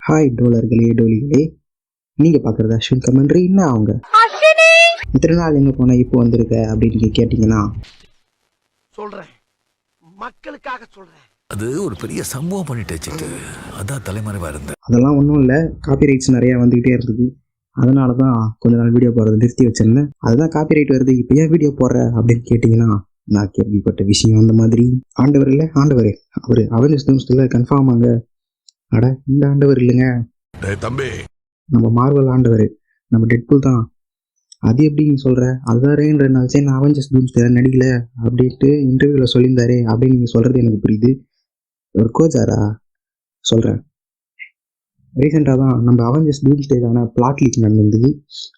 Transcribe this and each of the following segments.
Hi டோலர்களே டோலிகளே, நீங்கள் பார்க்குறது Ashwin commentary. என்ன அவங்க இத்தனை நாள் எங்கே போனால் இப்போ வந்திருக்க அப்படின்னு நீங்கள் கேட்டிங்கன்னா சொல்கிறேன், மக்களுக்காக சொல்கிறேன். அது ஒரு பெரிய சம்பவம் பண்ணிட்டு வச்சுட்டு அதான் தலைமறைவாக இருந்தேன். அதெல்லாம் ஒன்றும் இல்லை, காப்பிரைட்ஸ் நிறையா வந்துக்கிட்டே இருந்தது. அதனால தான் கொஞ்ச நாள் வீடியோ போடுறது நிறுத்தி வச்சிருந்தேன். அதுதான் காப்பிரைட் வருது, இப்போ ஏன் வீடியோ போடுற அப்படின்னு கேட்டிங்கன்னா, நான் கேள்விப்பட்ட விஷயம் அந்த மாதிரி. ஆண்டவர் இல்லை, ஆண்டவர் அவர் அவெஞ்சர்ஸ் டூம்ஸ்டேல கன்ஃபார்ம் ஆங்க. அட இந்த ஆண்டவர் இல்லைங்க, தம்பி நம்ம மார்வல் ஆண்டவர், நம்ம டெட்பூல் தான். அது எப்படி நீ சொல்கிற? அதுதான் 2 நாள் சரி நான் அவெஞ்சர்ஸ் டூம்ஸ்டேல நடிக்கல அப்படின்ட்டு இன்டர்வியூவில் சொல்லியிருந்தாரு அப்படின்னு நீங்கள் சொல்கிறது எனக்கு புரியுது. ஒரு கோச்சாரா சொல்கிறேன். ரீசெண்டாக தான் நம்ம அவெஞ்சர்ஸ் டூம்ஸ்டேக்கான பிளாட் லீக் நடந்தது.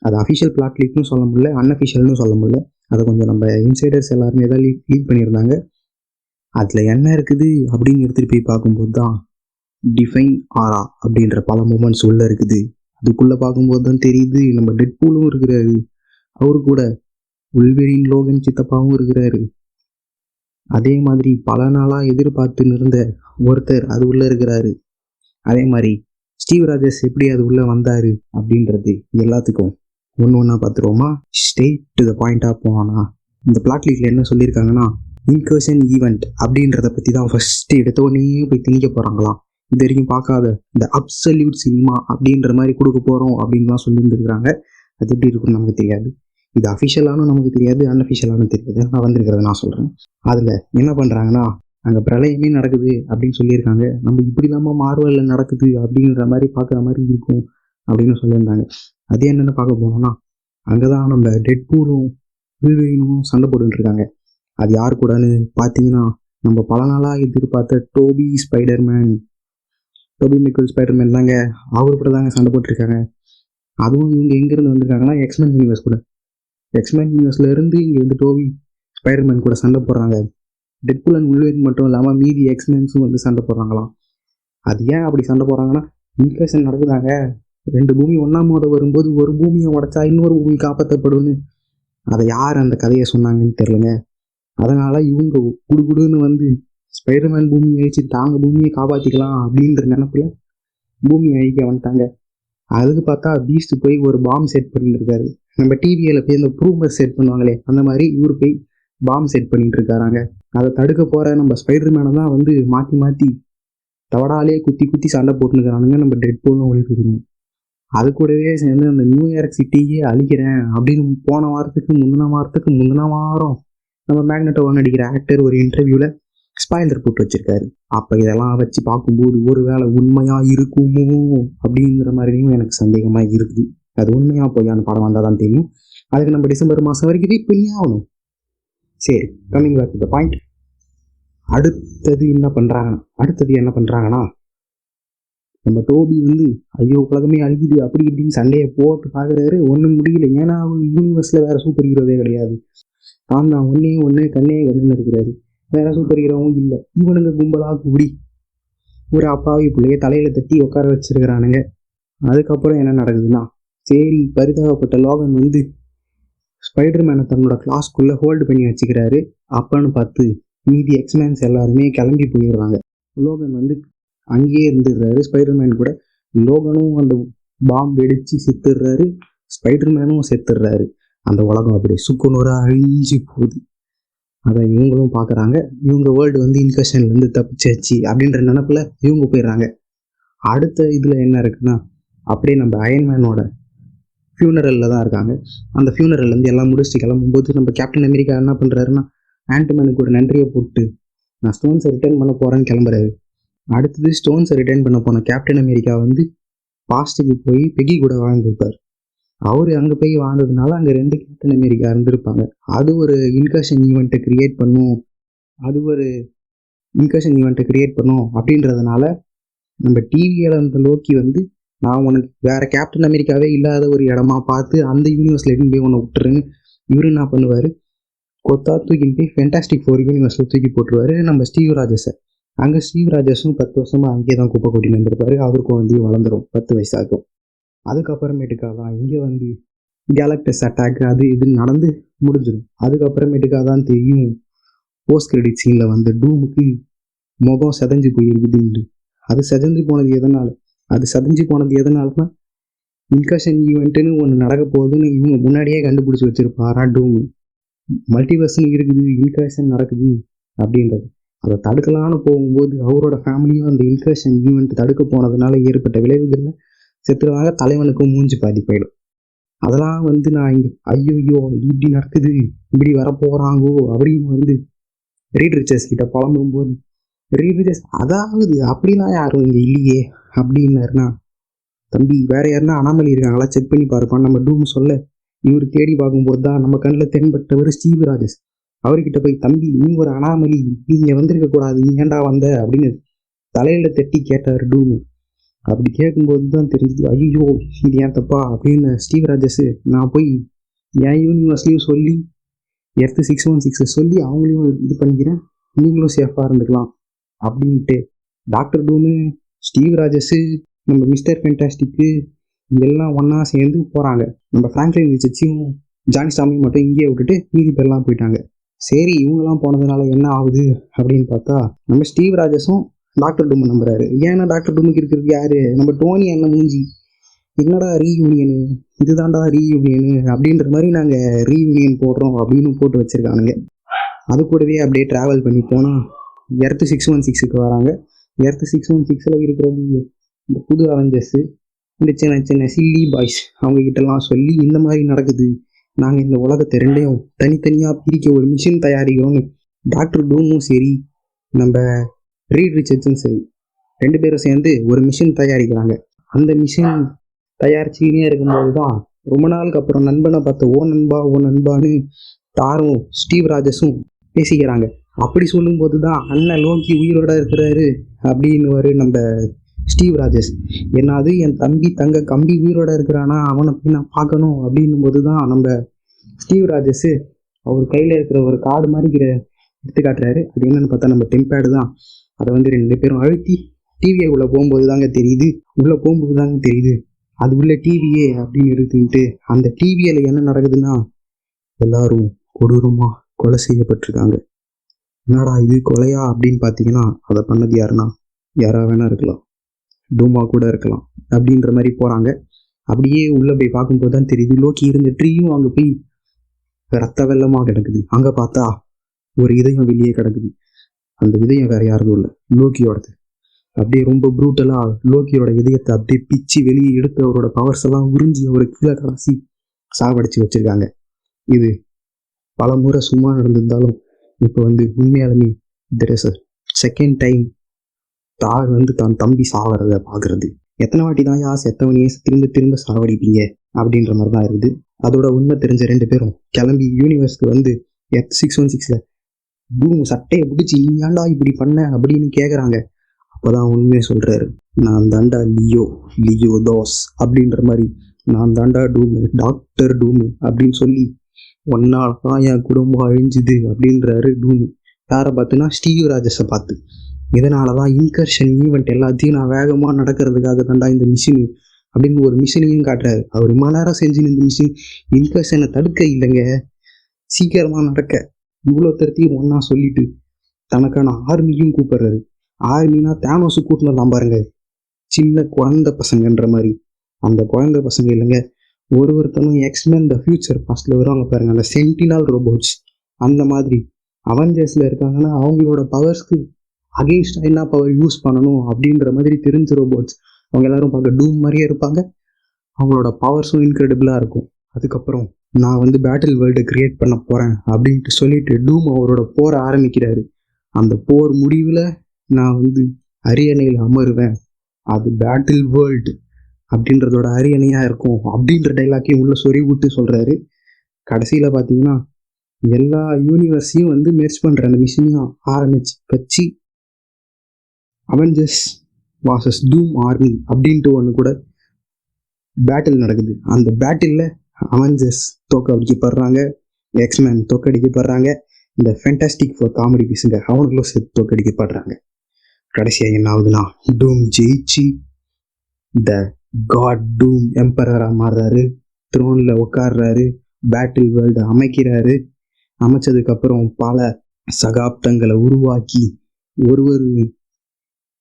அது அஃபிஷியல் பிளாட் லீக்னு சொல்ல முடியல, அன்அஃபிஷியல்னு சொல்ல முடியல. அதை கொஞ்சம் நம்ம இன்சைடர்ஸ் எல்லாருமே தான் லீக் பண்ணியிருந்தாங்க. அதில் என்ன இருக்குது அப்படின்னு எடுத்துகிட்டு போய் பார்க்கும்போது தான் டிஃபைன் ஆரா அப்படின்ற பல மூமெண்ட்ஸ் உள்ளே இருக்குது. அதுக்குள்ளே பார்க்கும்போது தான் தெரியுது நம்ம டெட்பூலும் இருக்கிறாரு, அவரு கூட உல்வெரின் லோகன் சித்தப்பாவும் இருக்கிறாரு. அதே மாதிரி பல நாளாக எதிர்பார்த்துன்னு இருந்த ஒருத்தர் அது உள்ளே இருக்கிறாரு. அதே மாதிரி ஸ்டீவ் ராஜர்ஸ் எப்படி அது உள்ளே வந்தார் அப்படின்றது எல்லாத்துக்கும் ஒன்று ஒன்றா பார்த்துருவோமா. ஸ்ட்ரெயிட் டு த பாயிண்டாக போனா, இந்த பிளாட் லீக்ல என்ன சொல்லியிருக்காங்கன்னா, இன்கர்ஷன் ஈவெண்ட் அப்படின்றத பற்றி தான் ஃபஸ்ட்டு எடுத்த உடனே போய் திணிக்க போகிறாங்களாம். இது வரைக்கும் பார்க்காத இந்த அப்சல்யூட் சினிமா அப்படின்ற மாதிரி கொடுக்க போகிறோம் அப்படின்லாம் சொல்லியிருந்துருக்குறாங்க. அது எப்படி இருக்குன்னு நமக்கு தெரியாது, இது அஃபிஷியலானும் நமக்கு தெரியாது, அன்அஃபிஷியலானும் தெரியாது. நான் வந்திருக்கிறத நான் சொல்கிறேன். அதில் என்ன பண்ணுறாங்கன்னா, அங்கே பிரளயமே நடக்குது அப்படின்னு சொல்லியிருக்காங்க. நம்ம இப்படி இல்லாமல் மார்வலில் நடக்குது அப்படின்ற மாதிரி பார்க்குற மாதிரி இருக்கும் அப்படின்னு சொல்லியிருந்தாங்க. அது என்னென்னு பார்க்க போனோம்னா, அங்கே தான் நம்ம டெட்பூலும் வில்வெரினும் சண்டை போட்டுருக்காங்க. அது யார் கூடன்னு பார்த்தீங்கன்னா, நம்ம பல நாளாக எதிர்பார்த்த டோபி மிக்கல் ஸ்பைடர்மேன் தாங்க. அவர் கூட தாங்க சண்டை போட்டிருக்காங்க. அதுவும் இவங்க எங்கேருந்து வந்திருக்காங்கன்னா, எக்ஸ்மேன் யூனிவர்ஸ் கூட. எக்ஸ்மேன் யூனிவர்ஸ்லேருந்து இங்கே வந்து டோபி ஸ்பைடர்மேன் கூட சண்டை போடுறாங்க. டெட்பூல் அண்ட் உல்வெரின் மட்டும் இல்லாமல் மீதி எக்ஸ்மேன்ஸும் வந்து சண்டை போடுறாங்களாம். அது ஏன் அப்படி சண்டை போடுறாங்கன்னா, இன்ஃபேஷன் நடக்குதாங்க. 2 பூமி ஒன்றா மோத வரும்போது ஒரு பூமியை உடைச்சா இன்னொரு பூமி காப்பாற்றப்படும்னு அதை யார் அந்த கதையை சொன்னாங்கன்னு தெரிலங்க. அதனால் இவங்க குடுகுடுன்னு வந்து ஸ்பைடர்மேன் பூமியை அழிச்சு தாங்க பூமியை காப்பாற்றிக்கலாம் அப்படின்ற நினப்பில் பூமியை அழிக்க வந்துட்டாங்க. அதுக்கு பார்த்தா பீஸ்ட் போய் ஒரு பாம் செட் பண்ணிட்டு இருக்காரு. நம்ம டிவியில் போய் இந்த ப்ரூமர் செட் பண்ணுவாங்களே, அந்த மாதிரி இவர் போய் பாம் செட் பண்ணிட்டு இருக்காராங்க. அதை தடுக்க போகிற நம்ம ஸ்பைடர்மேனை தான் வந்து மாற்றி தவடாலே குத்தி சண்டை போட்டுருக்கிறானுங்க நம்ம டெட்பூலும் ஒழிப்பிக்கணும். அது கூடவே சேர்ந்து அந்த நியூயார்க் சிட்டியே அழிக்கிறேன் அப்படின்னு போன வாரத்துக்கு முந்தின வாரம் நம்ம மேக்னெட்டோ நடிக்கிற ஆக்டர் ஒரு இன்டர்வியூவில் ஸ்பாயிலர் போட்டு வச்சிருக்காரு. அப்போ இதெல்லாம் வச்சு பார்க்கும்போது ஒரு வேளை உண்மையாக இருக்குமோ அப்படிங்கிற மாதிரியும் எனக்கு சந்தேகமாக இருக்குது. அது உண்மையாக பொய்யான படம் வந்தால் தான் தெரியும். அதுக்கு நம்ம டிசம்பர் மாதம் வரைக்கும் வெயிட் பண்ணி ஆகணும். சரி, coming back to the point. அடுத்தது என்ன பண்ணுறாங்கன்னா, நம்ம டோபி வந்து ஐயோ உலகமே அழிக்குது அப்படி இப்படின்னு சண்டையை போட்டு பார்க்குறாரு. ஒன்றும் முடியல. ஏன்னா அவர் யூனிவர்ஸில் வேறு சூப்பர் ஹீரோவே கிடையாது. தான் ஒன்று கண்ணுன்னு இருக்கிறாரு. வேறு சூப்பர் ஹீரோவும் இல்லை. இவனுங்க கும்பலாக கூடி ஒரு அப்பாவி பிள்ளைய தலையில் தட்டி உட்கார வச்சிருக்கிறானுங்க. அதுக்கப்புறம் என்ன நடக்குதுன்னா, சரி பரிதாபப்பட்ட லோகன் வந்து ஸ்பைடர்மேனை தன்னோட கிளாஸ்க்குள்ளே ஹோல்டு பண்ணி வச்சுக்கிறாரு. அப்பன்னு பார்த்து மீதி எக்ஸ்மேன்ஸ் எல்லாருமே கிளம்பி போயிடுறாங்க. லோகன் வந்து அங்கேயே இருந்துடுறாரு ஸ்பைடர்மேன் கூட. லோகனும் அந்த பாம்பு வெடிச்சு செத்துடுறாரு, ஸ்பைடர்மேனும் செத்துடுறாரு. அந்த உலகம் அப்படியே சுக்குநூறாக அழிஞ்சு போகுது. அதை இவங்களும் பார்க்குறாங்க. இவங்க வேர்ல்டு வந்து இன்ஃபெக்ஷன்லேருந்து தப்பிச்சாச்சு அப்படின்ற நினப்பில் இவங்க போயிடுறாங்க. அடுத்த இதில் என்ன இருக்குன்னா, அப்படியே நம்ம அயன்மேனோட ஃபியூனரலில் தான் இருக்காங்க. அந்த ஃபியூனரல்லேருந்து எல்லாம் முடிச்சுட்டு கிளம்பும்போது நம்ம கேப்டன் அமெரிக்கா என்ன பண்ணுறாருன்னா, ஆன்ட்மேனுக்கு ஒரு நன்றியை போட்டு நான் ஸ்டோன்ஸை ரிட்டர்ன் பண்ண போகிறேன்னு கிளம்புறாரு. அடுத்தது ஸ்டோன்ஸை ரிட்டர்ன் பண்ண போன கேப்டன் அமெரிக்கா வந்து பாஸ்ட்டுக்கு போய் பெகி கூட வாழ்ந்துருப்பார். அவர் அங்கே போய் வாழ்ந்ததுனால அங்கே 2 கேப்டன் அமெரிக்கா இருந்திருப்பாங்க. அது ஒரு இன்கர்ஷன் ஈவெண்ட்டை க்ரியேட் பண்ணும் அப்படின்றதுனால நம்ம டிவியில் அந்த லோக்கி வந்து நான் உனக்கு வேறு கேப்டன் அமெரிக்காவே இல்லாத ஒரு இடமா பார்த்து அந்த யூனிவர்ஸில் எடுத்து போய் உன்னை விட்டுருன்னு இவரு என்ன பண்ணுவார், கொத்தா தூக்கின்னு போய் ஃபேண்டாஸ்டிக் 4 யூனிவர்ஸில் தூக்கி போட்டுருவார் நம்ம ஸ்டீவ் ராஜர்ஸை. அங்கே ஸ்டீவ் ராஜர்ஸும் 10 வருஷமாக அங்கேயே தான் குப்பை கொட்டின்னு வந்துருப்பாரு. அவருக்கும் வந்து வளர்ந்துடும், 10 வயசாகும். அதுக்கப்புறமேட்டுக்காக தான் இங்கே வந்து கேலக்டஸ் அட்டாக் அது இதுன்னு நடந்து முடிஞ்சிடும். அதுக்கப்புறமேட்டுக்காக தான் தெரியும் போஸ்ட் கிரெடிட் சீனில் வந்து டூமுக்கு முகம் செதஞ்சு போயிருக்குதுன்னு. அது செதஞ்சு போனது எதனாலனா இன்கர்ஷன் ஈவெண்ட்டுன்னு ஒன்று நடக்க போகுதுன்னு இவங்க முன்னாடியே கண்டுபிடிச்சி வச்சிருப்பாரா டூம். மல்டிவர்ஸ்னு இருக்குது, இன்கர்ஷன் நடக்குது அப்படின்றது. அதை தடுக்கலான்னு போகும்போது அவரோட ஃபேமிலியும் அந்த இன்கர்ஷன் ஈவெண்ட் தடுக்க போனதுனால ஏற்பட்ட விளைவுகளில் செத்துருவாங்க. தலைவனுக்கும் மூஞ்சி பாதி போயிடும். அதெல்லாம் நான் இங்கே ஐயோ இப்படி நடக்குது, இப்படி வரப்போகிறாங்கோ அப்படின்னு ரீட் ரிச்சர்ஸ் கிட்ட புலம்பும்போது ரீட் ரிச்சர்ஸ் அதாவது அப்படிலாம் யாரும் இங்கே இல்லையே அப்படின்னாருனா, தம்பி வேற யாருன்னா அனாமலி இருக்காங்களா செக் பண்ணி பாருப்பான் நம்ம டூம் சொல்ல. இவர் தேடி பார்க்கும்போது தான் நம்ம கண்ணில் தென்பட்டவர் ஸ்டீவ் ராஜஸ். அவர்கிட்ட போய், தம்பி நீ ஒரு அனாமலி, நீங்க வந்திருக்க கூடாது, நீ ஏன்டா வந்த அப்படின்னு தலையில தட்டி கேட்டார் டூம். அப்படி கேட்கும்போது தான் தெரிஞ்சது, ஐயோ இது ஏன் தப்பா அப்படின்னு ஸ்டீவ் ராஜஸ் நான் போய் என் யூனிவர்ஸ்லையும் சொல்லி எர்த்து 616 சொல்லி அவங்களையும் இது பண்ணிக்கிறேன், நீங்களும் சேஃபாக இருந்துக்கலாம் அப்படின்ட்டு டாக்டர் டூமு, ஸ்டீவ் ராஜஸு, நம்ம மிஸ்டர் ஃபென்டாஸ்டிக்கு எல்லாம் ஒன்றா சேர்ந்து போகிறாங்க. நம்ம ஃப்ராங்க்லின் ரிச்சர்ஸையும் ஜானி ஸ்டாமையும் மட்டும் இங்கேயே விட்டுட்டு மீதி பேர்லாம் போயிட்டாங்க. சரி இவங்கெல்லாம் போனதுனால என்ன ஆகுது அப்படின்னு பார்த்தா நம்ம ஸ்டீவ் ராஜஸும் டாக்டர் டூமை நம்புறாரு. ஏன்னா டாக்டர் டூமுக்கு இருக்கிறது யாரு, நம்ம டோனி அண்ணன் மூஞ்சி. என்னடா ரீயூனியனு, இதுதான்டா ரீயூனியனு அப்படின்ற மாதிரி நாங்கள் ரீயூனியன் போடுறோம் அப்படின்னு போட்டு வச்சுருக்கானுங்க. அது கூடவே அப்படியே ட்ராவல் பண்ணி போனால் எர்த்து 616க்கு வராங்க. எர்த்து 616ல் இருக்கிறது இந்த புது அவெஞ்சர்ஸு, இந்த சின்ன சின்ன சில்லி பாய்ஸ் அவங்கக்கிட்டலாம் சொல்லி இந்த மாதிரி நடக்குது, நாங்கள் இந்த உலகத்தை ரெண்டையும் தனித்தனியாக பிரிக்க ஒரு மிஷின் தயாரிக்கிறோன்னு டாக்டர் டூமும் சரி நம்ம ரீட் ரிச்சர்ஸும் சரி 2 பேரும் சேர்ந்து ஒரு மிஷின் தயாரிக்கிறாங்க. அந்த மிஷின் தயாரிச்சுக்கினே இருக்கும்போது தான் ரொம்ப நாளுக்கு அப்புறம் நண்பனை பார்த்த ஓ நண்பான்னு தாரும் ஸ்டீவ் ராஜஸும் பேசிக்கிறாங்க. அப்படி சொல்லும்போது தான் அண்ணன் லோக்கி உயிரோட இருக்கிறாரு அப்படின்னு நம்ம ஸ்டீவ் ராஜஸ். என்னது என் தம்பி தங்க கம்பி உயிரோட இருக்கிறானா, அவனை போய் நான் பார்க்கணும் அப்படின்னும் போது தான் நம்ம ஸ்டீவ் ராஜஸ் அவர் கையில் இருக்கிற ஒரு கார்டு மாதிரி எடுத்து காட்டுறாரு. அது என்னன்னு பார்த்தா நம்ம டெம்பேடு தான். அதை 2 பேரும் அழுத்தி டிவியை உள்ளே போகும்போது தாங்க தெரியுது அது உள்ள டிவியே அப்படின்னு இருக்குன்ட்டு. அந்த டிவியில் என்ன நடக்குதுன்னா எல்லாரும் கொடூரமாக கொலை செய்யப்பட்டிருக்காங்க. என்னடா இது கொலையா அப்படின்னு பார்த்தீங்கன்னா அதை பண்ணது யாரா வேணா இருக்கலாம், டூமா கூட இருக்கலாம் அப்படின்ற மாதிரி போகிறாங்க. அப்படியே உள்ளே போய் பார்க்கும்போது தான் தெரியுது லோக்கி இருந்த ட்ரீயும் அங்கே போய் ரத்த வெள்ளமாக கிடக்குது. அங்கே பார்த்தா ஒரு இதயம் வெளியே கிடக்குது. அந்த இதயம் வேற யாரும் இல்லை, லோக்கியோடது. அப்படியே ரொம்ப ப்ரூட்டலாக லோக்கியோட இதயத்தை அப்படியே பிச்சு வெளியே எடுத்து அவரோட பவர்ஸ் எல்லாம் உறிஞ்சி அவரை கீழே கடைசி சாவடிச்சு வச்சிருக்காங்க. இது பல முறை சும்மா நடந்திருந்தாலும் இப்போ உண்மையாலுமே there is a second time தார் தான் தம்பி சாவறத பார்க்கறது. எத்தனை வாட்டி தான் செத்தவனையே திரும்ப சாவடிப்பீங்க அப்படின்ற மாதிரி தான் இருக்குது. அதோட உண்மை தெரிஞ்ச 2 பேரும் கிளம்பி யூனிவர்ஸ்க்கு எர்த் 616ல் டூம் சட்டையை பிடிச்சி ஏன்டா இப்படி பண்ண அப்படின்னு கேட்குறாங்க. அப்போதான் உண்மையை சொல்கிறாரு, நான் தாண்டா லியோ தாஸ் அப்படின்ற மாதிரி, நான் தாண்டா டூமு, டாக்டர் டூமு அப்படின்னு சொல்லி ஒன்னால் தான் என் குடும்பம் அழிஞ்சுது அப்படின்றாரு டூமு. யாரை பார்த்துனா ஸ்டீவ் ராஜஸை பார்த்து. இதனால தான் இன்கர்ஷன் ஈவெண்ட் எல்லாத்தையும் நான் வேகமாக நடக்கிறதுக்காக தாண்டா இந்த மிஷினு அப்படின்னு ஒரு மிஷினையும் காட்டுறாரு. அவர் ரொம்ப நேரம் செஞ்சு இந்த மிஷின் இன்கர்ஷனை தடுக்க இல்லைங்க, சீக்கிரமாக நடக்க இவ்வளோ தரத்தையும் ஒன்றா சொல்லிட்டு தனக்கான ஆர்மியும் கூப்பிடுறாரு. ஆர்மினா தேனோஸு கூட்டினலாம் பாருங்க, சின்ன குழந்தை பசங்கன்ற மாதிரி. அந்த குழந்தை பசங்க இல்லைங்க, ஒருத்தனும் எக்ஸ்மென் த ஃபியூச்சர் பாஸ்ட்ல வருவாங்க பாருங்க, அந்த சென்டினல் ரோபோட்ஸ். அந்த மாதிரி அவெஞ்சர்ஸ்ல இருக்காங்கன்னா அவங்களோட பவர்ஸ்க்கு அகெயின்ஸ்டா என்ன பவர் யூஸ் பண்ணணும் அப்படின்ற மாதிரி தெரிஞ்ச ரோபோட்ஸ். அவங்க எல்லாரும் பார்க்க டூம் மாதிரியே இருப்பாங்க, அவங்களோட பவர்ஸும் இன்க்ரெடிபிளாக இருக்கும். அதுக்கப்புறம் நான் பேட்டில் வேர்ல்டை கிரியேட் பண்ண போகிறேன் அப்படின்ட்டு சொல்லிட்டு டூம் அவரோட போரை ஆரம்பிக்கிறாரு. அந்த போர் முடிவில் நான் அரியணையில் அமருவேன், அது பேட்டில் வேர்ல்டு அப்படின்றதோட அரியணையாக இருக்கும் அப்படின்ற டைலாக்கையும் உள்ள சொறி விட்டு சொல்கிறாரு. கடைசியில் பார்த்தீங்கன்னா எல்லா யூனிவர்ஸையும் மெர்ஜ் பண்ணுற அந்த மிஷினையும் ஆரம்பிச்சு வச்சு அவெஞ்சர்ஸ் வாசஸ் டூம் ஆர்மி அப்படின்ட்டு ஒன்று கூட பேட்டில் நடக்குது. அந்த பேட்டிலில் அவெஞ்சர்ஸ் தோக்கடிக்கப்படுறாங்க, எக்ஸ்மேன் தோக்கடிக்கப்படுறாங்க, இந்த ஃபேண்டாஸ்டிக் ஃபோர் காமெடி பீஸுங்க அவனுங்களும் சேர்த்து தோக்கடிக்கப்படுறாங்க. கடைசியாக என்ன ஆகுதுன்னா டூம் ஜெயிச்சு த காட் டூம் எம்பரராக மாறுறாரு, த்ரோனில் உட்கார்றாரு, பேட்டில் வேர்ல்டு அமைக்கிறாரு. அமைச்சதுக்கப்புறம் பல சகாப்தங்களை உருவாக்கி ஒரு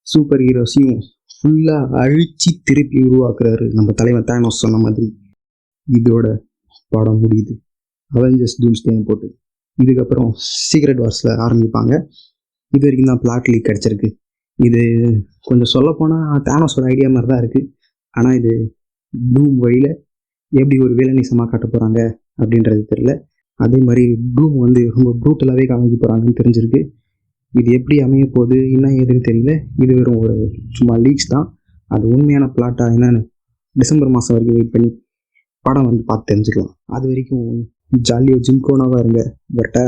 சூப்பர் ஹீரோஸையும் ஃபுல்லாக அழிச்சு திருப்பி உருவாக்குறாரு நம்ம தலைவன் தேனோஸ் சொன்ன மாதிரி. இதோட படம் முடியுது அவெஞ்சர்ஸ் டூம்ஸ்டேன்னு போட்டு. இதுக்கப்புறம் சீக்ரெட் வார்ஸில் ஆரம்பிப்பாங்க. இது வரைக்கும் தான் பிளாட் லீக் கிடச்சிருக்கு. இது கொஞ்சம் சொல்லப்போனால் தேனோஸோட ஐடியா மாதிரி தான் இருக்குது. ஆனால் இது டூம் வழியில் எப்படி ஒரு வில்லனிசமாக காட்ட போகிறாங்க அப்படின்றது தெரியல. அதே மாதிரி டூம் வந்து ரொம்ப ப்ரூட்டலாகவே காமிக்க போகிறாங்கன்னு தெரிஞ்சிருக்கு. இது எப்படி அமைய போகுது என்ன ஏதுன்னு தெரியல. இது வெறும் ஒரு சும்மா லீக்ஸ் தான். அது உண்மையான பிளாட்டாக என்னன்னு டிசம்பர் மாதம் வரைக்கும் வெயிட் பண்ணி படம் வந்து பார்த்து தெரிஞ்சுக்கலாம். அது வரைக்கும் ஜாலியாக ஜிம்கோனாவாக இருங்க. பட்டா